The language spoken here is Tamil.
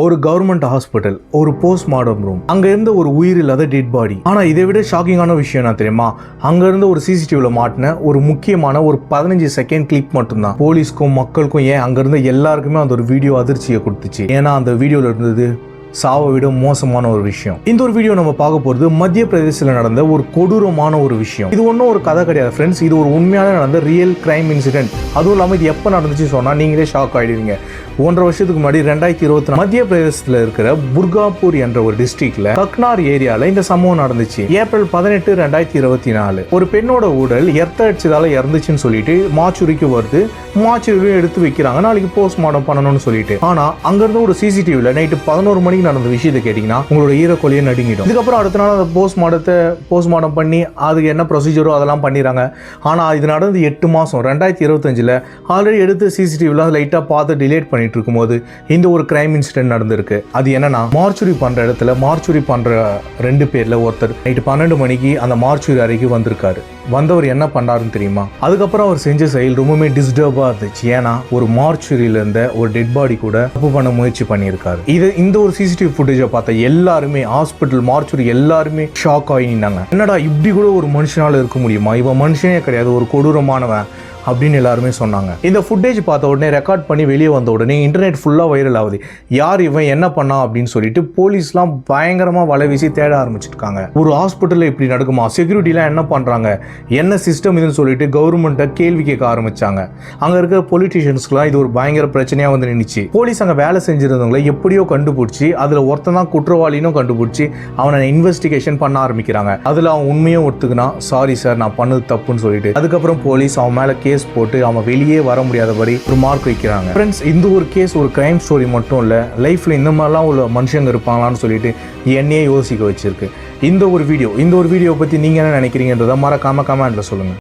ஒரு கவர்மெண்ட் ஹாஸ்பிட்டல், ஒரு போஸ்ட்மார்டம் ரூம், அங்க இருந்த ஒரு உயிர் இல்லாத டெட் பாடி. ஆனா இதை விட ஷாக்கிங்கான விஷயம் என்ன தெரியுமா? அங்க இருந்த ஒரு சிசிடிவில மாட்டின ஒரு முக்கியமான ஒரு 15 செகண்ட் கிளிப் மட்டும்தான் போலீஸ்க்கும் மக்களுக்கும், ஏன் அங்க இருந்த எல்லாருக்குமே அந்த ஒரு வீடியோ அதிர்ச்சியை கொடுத்துச்சு. ஏன்னா அந்த வீடியோல இருந்தது சாவை விட மோசமான ஒரு விஷயம். இந்த ஒரு வீடியோ நம்ம பார்க்க போறது மத்திய பிரதேசத்தில் நடந்த ஒரு கொடூரமான ஒரு விஷயம். இது ஒன்றும் ஒரு கதை கிடையாது ஃப்ரெண்ட்ஸ், இது ஒரு உண்மையான நடந்த ரியல் கிரைம் இன்சிடென்ட். அதுவும் இல்லாமல் இது எப்போ நடந்துச்சு சொன்னா நீங்களே ஷாக் ஆயிடுவீங்க. 1.5 வருஷத்துக்கு முன்னாடி 2024 மத்திய பிரதேசத்தில் இருக்கிற புர்காப்பூர் என்ற ஒரு டிஸ்ட்ரிக்ட்ல கக்னார் ஏரியால இந்த சம்பவம் நடந்துச்சு. ஏப்ரல் 18, 2024 ஒரு பெண்ணோட உடல் அடிச்சதால இறந்துச்சுன்னு சொல்லிட்டு மாச்சுரிக்கு வருது. மாச்சுரியும் எடுத்து வைக்கிறாங்க, நாளைக்கு போஸ்ட்மார்டம் பண்ணணும்னு சொல்லிட்டு. ஆனா அங்க இருந்த ஒரு சிசிடிவில நைட்டு 11 மணிக்கு நடந்த விஷயத்தை கேட்டீங்கன்னா உங்களோட ஈரக்கொலையை நடுங்கிடும். இதுக்கப்புறம் அடுத்த நாள் அந்த போஸ்ட்மார்டம் பண்ணி அதுக்கு என்ன ப்ரொசீஜரோ அதெல்லாம் பண்ணிடுறாங்க. ஆனா இது நடந்து 8 மாசம் 2025 ஆல்ரெடி எடுத்து சிசிடிவிலாம் லைட்டா பார்த்து டிலேட் பண்ணிட்டு இருக்கும்போது இந்த ஒரு கிரைம் இன்சிடென்ட் நடந்திருக்கு. அது என்னன்னா, மார்ச்சுரி பண்ற இடத்துல மார்ச்சுரி பண்ற 2 பேர்ல ஒருத்தர் நைட்டு 12 மணிக்கு அந்த மார்ச்சுரி அறைக்கு வந்திருக்காரு. வந்தவர் என்ன பண்ணாருன்னு தெரியுமா? அதுக்கப்புறம் அவர் செஞ்ச செயல் ரொம்பவே டிஸ்டர்பா இருந்துச்சு. ஏன்னா ஒரு மார்ச்சுரியில இருந்த ஒரு டெட் பாடி கூட தப்பு பண்ண முயற்சி பண்ணியிருக்காரு. இந்த ஒரு சிசிடிவி ஃபுட்டேஜை பார்த்த எல்லாருமே, ஹாஸ்பிட்டல் மார்ச்சுரி எல்லாருமே ஷாக் ஆகினாங்க. என்னடா இப்படி கூட ஒரு மனுஷனால இருக்க முடியுமா? இவன் மனுஷனே கிடையாது, ஒரு கொடூரமானவன் அப்படின்னு எல்லாருமே சொன்னாங்க. இந்த ஃபுட்டேஜ் பார்த்த உடனே ரெக்கார்ட் பண்ணி வெளியே வந்த உடனே இன்டர்நெட் ஃபுல்லா வைரல் ஆகுது. யார் இவன், என்ன பண்ணா அப்படின்னு சொல்லிட்டு போலீஸ்லாம் பயங்கரமா வலை வீசி தேட ஆரம்பிச்சிருக்காங்க. ஒரு ஹாஸ்பிட்டல்ல இப்படி நடக்குமா? செக்யூரிட்டிலாம் என்ன பண்றாங்க, என்ன சிஸ்டம் இதுன்னு சொல்லிட்டு கவர்மெண்ட்டை கேள்வி கேட்க ஆரம்பிச்சாங்க. அங்க இருக்கிற பொலிட்டீஷியன்ஸ்க்குலாம் இது ஒரு பயங்கர பிரச்சனையா வந்து நின்னுச்சு. போலீஸ் அங்க வேலை செஞ்சிருந்தவங்களை எப்படியோ கண்டுபிடிச்சி அதுல ஒருத்தன் தான் குற்றவாளினும் கண்டுபிடிச்சி அவனை இன்வெஸ்டிகேஷன் பண்ண ஆரம்பிக்கிறாங்க. அதுல அவன் உண்மையும் ஒத்துக்குனா, சாரி சார் நான் பண்ணது தப்புன்னு சொல்லிட்டு அதுக்கப்புறம் போலீஸ் அவன் மேல கேஸ் போட்டு அவன் வெளியே வர முடியாதபடி ஒரு மார்க் வைக்கிறாங்க. ஃப்ரெண்ட்ஸ், இந்த ஒரு கேஸ் ஒரு கிரைம் ஸ்டோரி மட்டும் இல்ல, லைஃப்ல இந்த மாதிரிலாம் உள்ள மனுஷங்க இருப்பாங்களான்னு சொல்லிட்டு என்னையே யோசிக்க வச்சிருக்கு. இந்த ஒரு வீடியோ பத்தி நீங்க என்ன நினைக்கிறீங்கன்றத மறக்காம கமெண்ட்ல சொல்லுங்க.